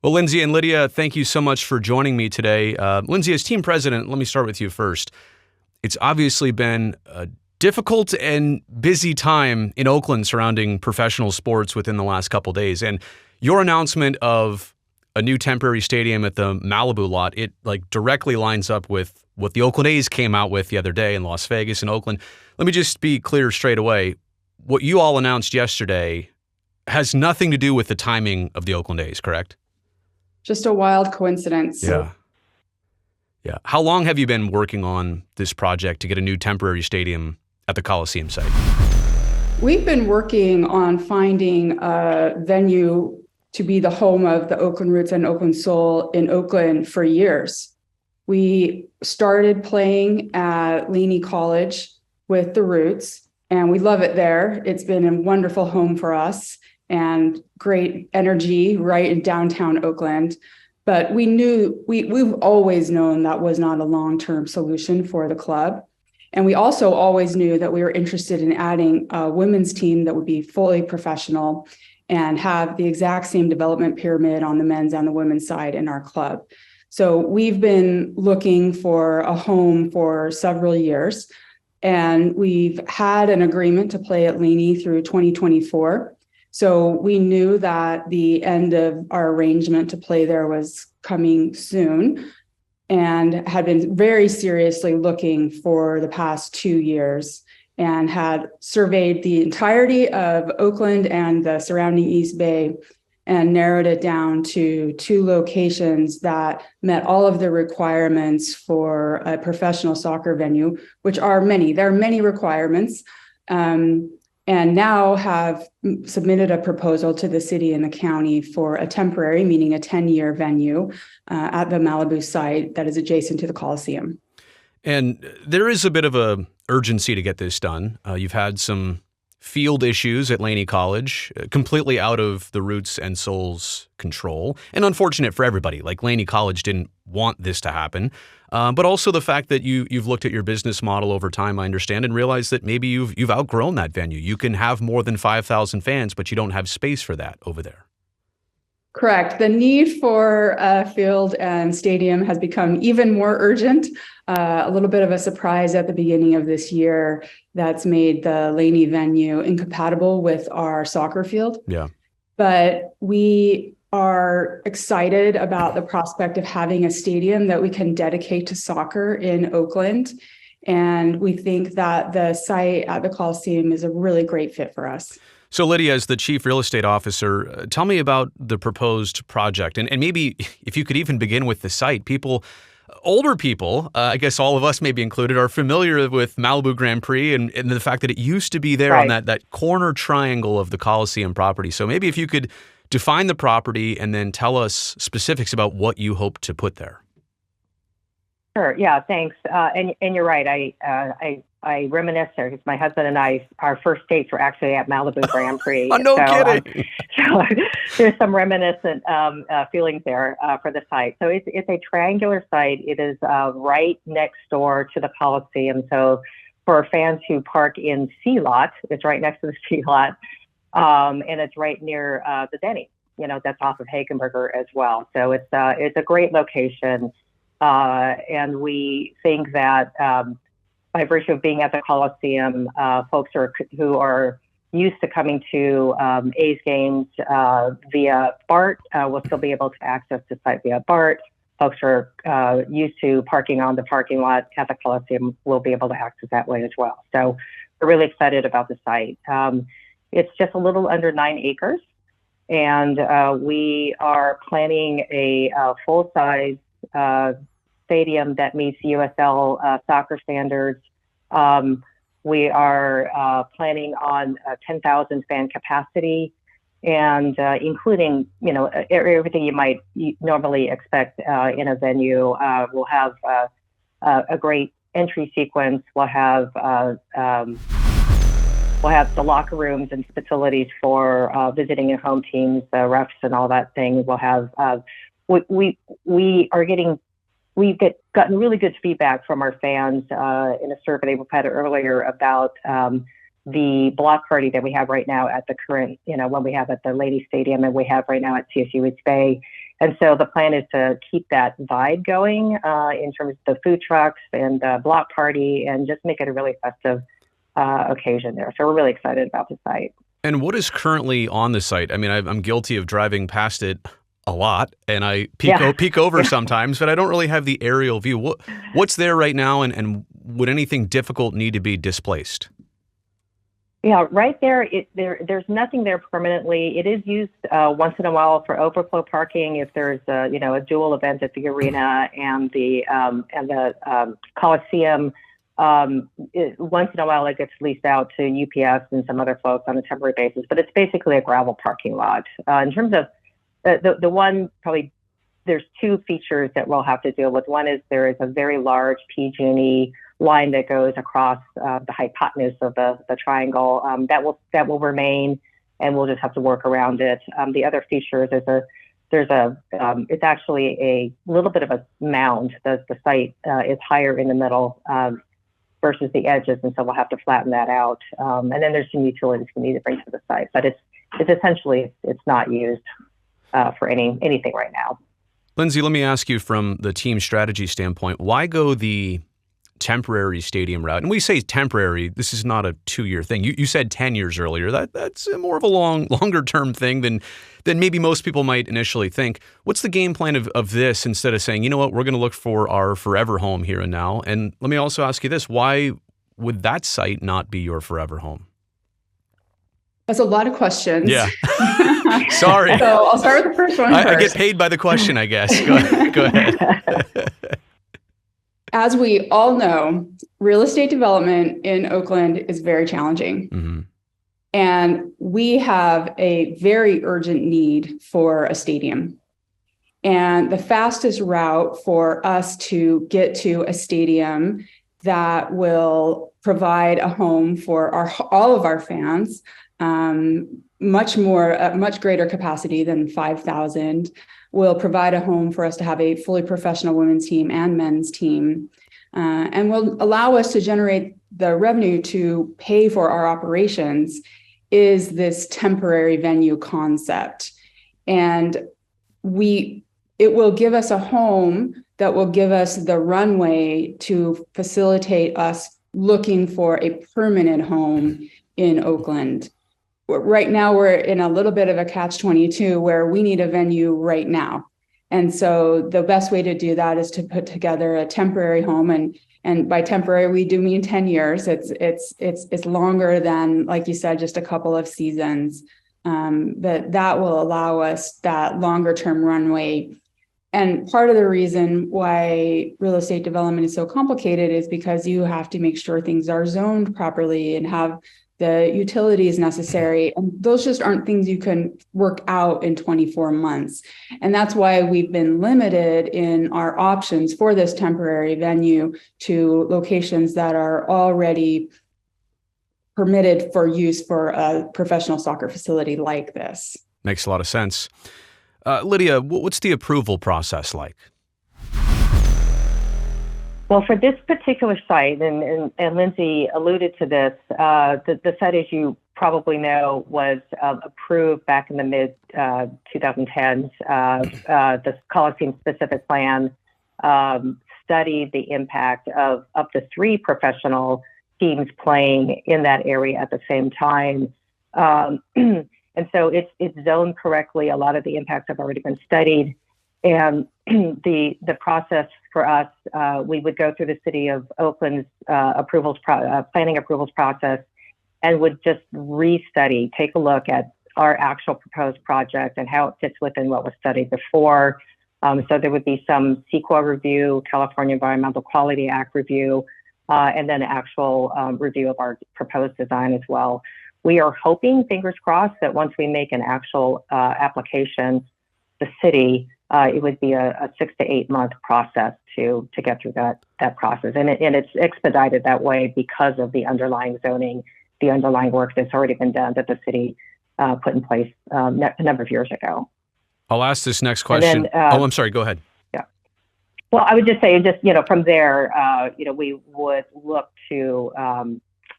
Well, Lindsay and Lydia, thank you so much for joining me today. Lindsay, as team president, let me start with you first. It's obviously been a difficult and busy time in Oakland surrounding professional sports within the last couple days. And your announcement of a new temporary stadium at the Malibu lot, it directly lines up with what the Oakland A's came out with the other day in Las Vegas and Oakland. Let me just be clear straight away. What you all announced yesterday has nothing to do with the timing of the Oakland A's, correct? Just a wild coincidence. Yeah. How long have you been working on this project to get a new temporary stadium at the Coliseum site? We've been working on finding a venue to be the home of the Oakland Roots and Oakland Soul in Oakland for years. We started playing at Laney College with the Roots, and we love it there. It's been a wonderful home for us and great energy right in downtown Oakland. But we've always known that was not a long-term solution for the club. And we also always knew that we were interested in adding a women's team that would be fully professional and have the exact same development pyramid on the men's and the women's side in our club. So we've been looking for a home for several years, and we've had an agreement to play at Laney through 2024. So we knew that the end of our arrangement to play there was coming soon and had been very seriously looking for the past 2 years and had surveyed the entirety of Oakland and the surrounding East Bay and narrowed it down to 2 locations that met all of the requirements for a professional soccer venue, which are many. There are many requirements. And now have submitted a proposal to the city and the county for a temporary, meaning a 10-year venue at the Malibu site that is adjacent to the Coliseum. And there is a bit of a urgency to get this done. You've had some field issues at Laney College, completely out of the Roots and Souls' control, and unfortunate for everybody. Like, Laney College didn't want this to happen, but also the fact that you've looked at your business model over time, I understand, and realized that maybe you've outgrown that venue. You can have more than 5,000 fans, but you don't have space for that over there. Correct. The need for a field and stadium has become even more urgent. A little bit of a surprise at the beginning of this year that's made the Laney venue incompatible with our soccer field. Yeah. But we are excited about the prospect of having a stadium that we can dedicate to soccer in Oakland. And we think that the site at the Coliseum is a really great fit for us. So, Lydia, as the chief real estate officer, tell me about the proposed project. And maybe if you could even begin with the site. Older people, I guess all of us maybe included, are familiar with Malibu Grand Prix and the fact that it used to be there Right. on that corner triangle of the Coliseum property. So maybe if you could define the property and then tell us specifics about what you hope to put there. Sure. Yeah. Thanks. And you're right. I reminisce there because my husband and I, our first dates were actually at Malibu Grand Prix. Oh, no kidding. So there's some reminiscent feelings there for the site. So it's a triangular site. It is right next door to the Coliseum. So for fans who park in C lot, it's right next to the C lot, and it's right near the Denny. That's off of Hagenberger as well. So it's a great location. And we think that by virtue of being at the Coliseum, folks who are used to coming to A's games via BART will still be able to access the site via BART. Folks who are used to parking on the parking lot at the Coliseum will be able to access that way as well. So we're really excited about the site. It's just a little under 9 acres, and we are planning a full-size stadium that meets USL soccer standards. We are planning on 10,000 fan capacity, and including everything you might normally expect in a venue. We'll have a great entry sequence. We'll have the locker rooms and facilities for visiting and home teams, the refs and all that thing. We'll have we've gotten really good feedback from our fans in a survey we've had earlier about the block party that we have right now at the current, when we have at the Lady Stadium and we have right now at CSU East Bay. And so the plan is to keep that vibe going in terms of the food trucks and the block party and just make it a really festive occasion there. So we're really excited about the site. And what is currently on the site? I mean, I'm guilty of driving past it a lot, and I peek over sometimes, but I don't really have the aerial view. What's there right now, and would anything difficult need to be displaced? Yeah, right there, there's nothing there permanently. It is used once in a while for overflow parking if there's a dual event at the arena and the Coliseum. Once in a while, it gets leased out to UPS and some other folks on a temporary basis, but it's basically a gravel parking lot. In terms of the one, probably there's two features that we'll have to deal with. One is there is a very large PG&E line that goes across the hypotenuse of the triangle. That will remain, and we'll just have to work around it. The other feature is it's actually a little bit of a mound. The site is higher in the middle versus the edges, and so we'll have to flatten that out. And then there's some utilities we need to bring to the site, but it's essentially it's not used for anything right now. Lindsay, let me ask you from the team strategy standpoint, why go the temporary stadium route? And we say temporary, this is not a 2-year thing. You said 10 years earlier. That's more of a longer term thing than maybe most people might initially think. What's the game plan of this instead of saying, you know what, we're going to look for our forever home here and now? And let me also ask you this, why would that site not be your forever home? That's a lot of questions. Yeah. Sorry. So I'll start with the first one first. I get paid by the question, I guess. Go ahead. As we all know, real estate development in Oakland is very challenging. Mm-hmm. And we have a very urgent need for a stadium. And the fastest route for us to get to a stadium that will provide a home for all of our fans, much greater capacity than 5,000, will provide a home for us to have a fully professional women's team and men's team, and will allow us to generate the revenue to pay for our operations, is this temporary venue concept. And it will give us a home that will give us the runway to facilitate us looking for a permanent home in Oakland. Right now, we're in a little bit of a catch-22 where we need a venue right now. And so the best way to do that is to put together a temporary home. And by temporary, we do mean 10 years. It's longer than, like you said, just a couple of seasons. But that will allow us that longer term runway. And part of the reason why real estate development is so complicated is because you have to make sure things are zoned properly and have the utilities necessary. And those just aren't things you can work out in 24 months. And that's why we've been limited in our options for this temporary venue to locations that are already permitted for use for a professional soccer facility like this. Makes a lot of sense. Lydia, what's the approval process like? Well, for this particular site, and Lindsay alluded to this, the site, as you probably know, was approved back in the mid-2010s. The Coliseum specific plan studied the impact of up to 3 professional teams playing in that area at the same time. And so it's zoned correctly. A lot of the impacts have already been studied. And the process for us, we would go through the city of Oakland's planning approvals process, and would just restudy, take a look at our actual proposed project and how it fits within what was studied before. So there would be some CEQA review, California Environmental Quality Act review, and then actual review of our proposed design as well. We are hoping, fingers crossed, that once we make an actual application, the city, it would be a 6 to 8 month process to get through that process. And it's expedited that way because of the underlying zoning, the underlying work that's already been done that the city put in place a number of years ago. I'll ask this next question. I'm sorry, go ahead. Yeah. Well, I would just say, from there, we would look to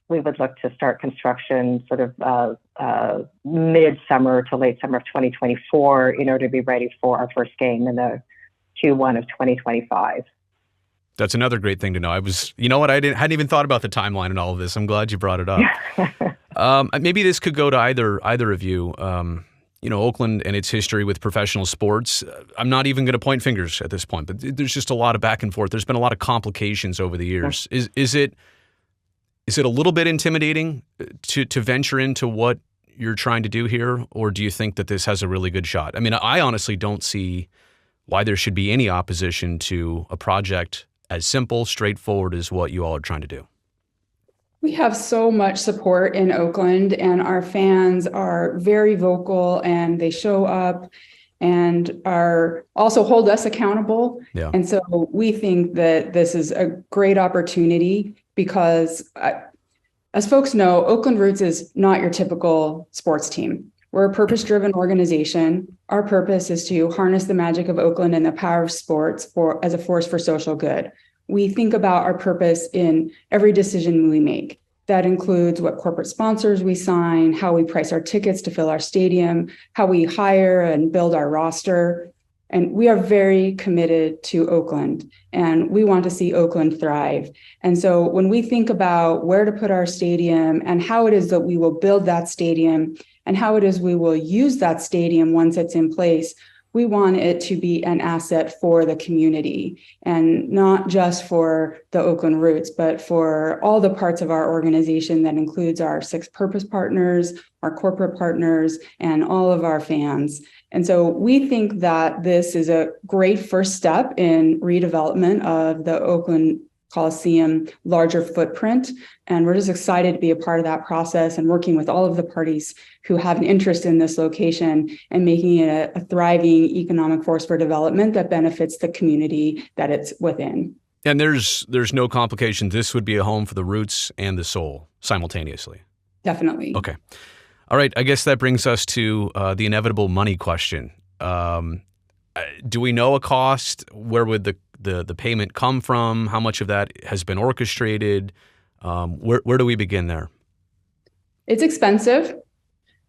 we would look to start construction sort of mid-summer to late summer of 2024 in order to be ready for our first game in the Q1 of 2025. That's another great thing to know. You know what? Hadn't even thought about the timeline and all of this. I'm glad you brought it up. Maybe this could go to either of you. Oakland and its history with professional sports. I'm not even going to point fingers at this point, but there's just a lot of back and forth. There's been a lot of complications over the years. Is it a little bit intimidating to venture into what you're trying to do here, or do you think that this has a really good shot? I mean, I honestly don't see why there should be any opposition to a project as simple, straightforward as what you all are trying to do. We have so much support in Oakland, and our fans are very vocal, and they show up and are also hold us accountable. Yeah. And so we think that this is a great opportunity because, as folks know, Oakland Roots is not your typical sports team. We're a purpose-driven organization. Our purpose is to harness the magic of Oakland and the power of sports as a force for social good. We think about our purpose in every decision we make. That includes what corporate sponsors we sign, how we price our tickets to fill our stadium, how we hire and build our roster. And we are very committed to Oakland, and we want to see Oakland thrive. And so when we think about where to put our stadium and how it is that we will build that stadium and how it is we will use that stadium once it's in place, we want it to be an asset for the community, and not just for the Oakland Roots, but for all the parts of our organization that includes our 6 purpose partners, our corporate partners, and all of our fans. And so we think that this is a great first step in redevelopment of the Oakland Coliseum larger footprint. And we're just excited to be a part of that process and working with all of the parties who have an interest in this location and making it a thriving economic force for development that benefits the community that it's within. And there's no complications. This would be a home for the Roots and the Soul simultaneously. Definitely. Okay. All right. I guess that brings us to the inevitable money question. Do we know a cost? Where would the payment come from? How much of that has been orchestrated? Where do we begin there? It's expensive.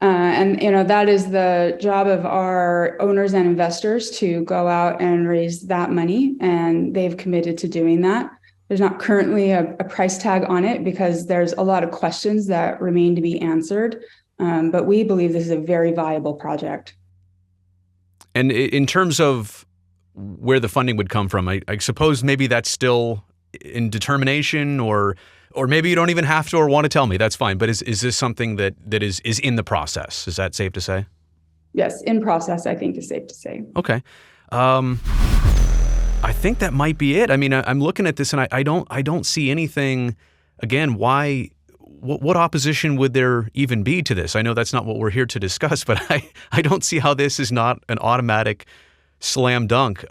And that is the job of our owners and investors to go out and raise that money. And they've committed to doing that. There's not currently a price tag on it because there's a lot of questions that remain to be answered. But we believe this is a very viable project. And in terms of where the funding would come from, I suppose maybe that's still in determination, or maybe you don't even have to or want to tell me. That's fine. But is this something that is in the process? Is that safe to say? Yes, in process, I think is safe to say. Okay. I think that might be it. I mean, I'm looking at this and I don't see anything. Again, why? What opposition would there even be to this? I know that's not what we're here to discuss, but I don't see how this is not an automatic slam dunk.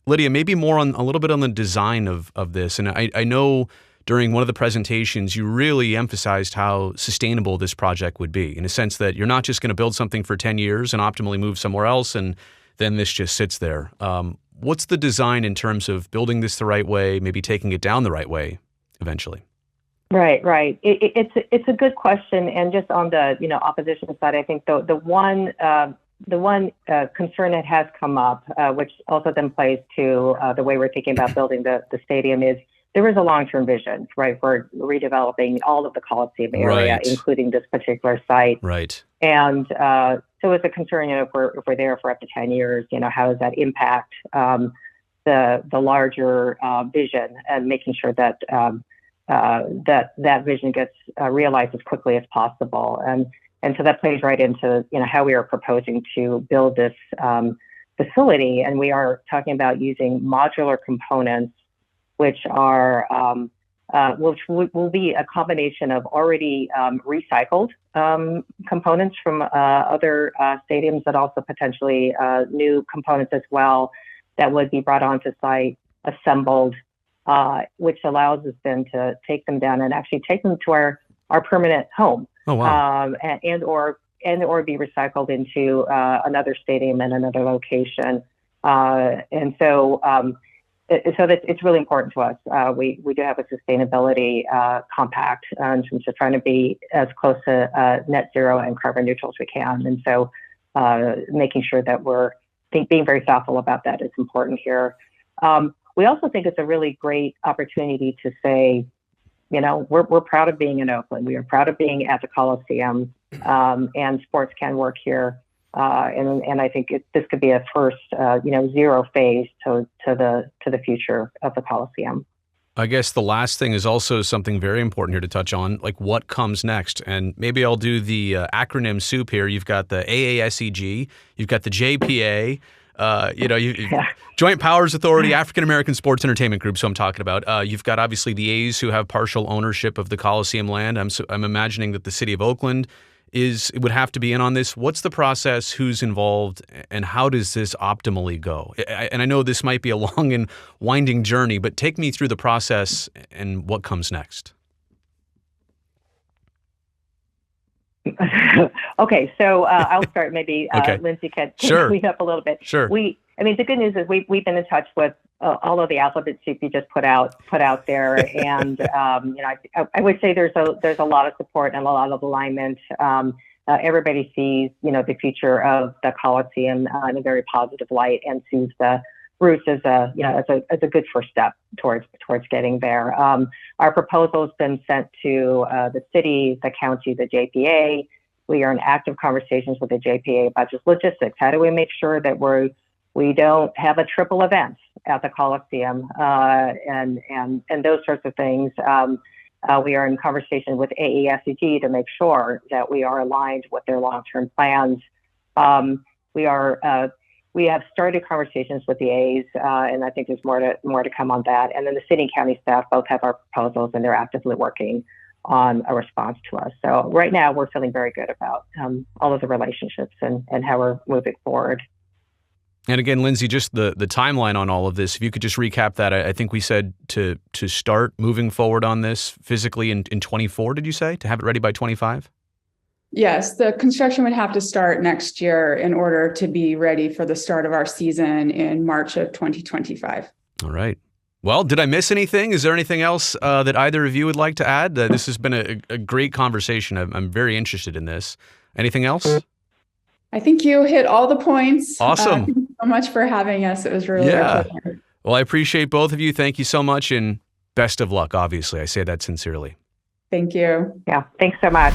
Lydia, maybe more on a little bit on the design of this. And I know during one of the presentations, you really emphasized how sustainable this project would be, in a sense that you're not just going to build something for 10 years and optimally move somewhere else, and then this just sits there. What's the design in terms of building this the right way, maybe taking it down the right way eventually? Right. It's a good question, and just on the opposition side, I think the one concern that has come up, which also then plays to the way we're thinking about building the stadium, is there is a long-term vision, right, for redeveloping all of the Coliseum area, right, including this particular site. Right. And so it's a concern, if we're there for up to 10 years, how does that impact the larger vision, and making sure that that vision gets realized as quickly as possible. And so that plays right into how we are proposing to build this facility. And we are talking about using modular components, which are which will be a combination of already recycled components from other stadiums, but also potentially new components as well that would be brought onto site, assembled, which allows us then to take them down and actually take them to our permanent home. Oh, wow. And or be recycled into another stadium and another location. And so so that it's really important to us. We do have a sustainability compact in terms of trying to be as close to net zero and carbon neutral as we can. And so making sure that we're being very thoughtful about that is important here. We also think it's a really great opportunity to say, we're proud of being in Oakland. We are proud of being at the Coliseum, and sports can work here. And I think this could be a first, zero phase to the future of the Coliseum. I guess the last thing is also something very important here to touch on, like what comes next. And maybe I'll do the acronym soup here. You've got the AASEG, you've got the JPA, Joint Powers Authority, African American Sports Entertainment Group. So I'm talking about. You've got obviously the A's who have partial ownership of the Coliseum land. I'm imagining that the city of Oakland would have to be in on this. What's the process? Who's involved? And how does this optimally go? And I know this might be a long and winding journey, but take me through the process and what comes next. Okay, so I'll start. Maybe Okay. Lindsay can Sure. clean up a little bit. Sure. The good news is we've been in touch with all of the alphabet soup you just put out there, and I would say there's a lot of support and a lot of alignment. Everybody sees the future of the Coliseum in a very positive light, and sees the Roots as a good first step towards getting there. Our proposal has been sent to the city, the county, the JPA. We are in active conversations with the JPA about just logistics. How do we make sure that we don't have a triple event at the Coliseum, and those sorts of things. We are in conversation with AASEG to make sure that we are aligned with their long-term plans. We have started conversations with the A's, and I think there's more to come on that. And then the city and county staff both have our proposals, and they're actively working on a response to us. So right now, we're feeling very good about all of the relationships and how we're moving forward. And again, Lindsay, just the timeline on all of this, if you could just recap that. I think we said to start moving forward on this physically in 24, did you say? To have it ready by 25? Yes, the construction would have to start next year in order to be ready for the start of our season in March of 2025. All right. Well, did I miss anything? Is there anything else that either of you would like to add? This has been a great conversation. I'm very interested in this. Anything else? I think you hit all the points. Awesome. Thank you so much for having us. It was really a pleasure. Well, I appreciate both of you. Thank you so much, and best of luck, obviously. I say that sincerely. Thank you. Yeah, thanks so much.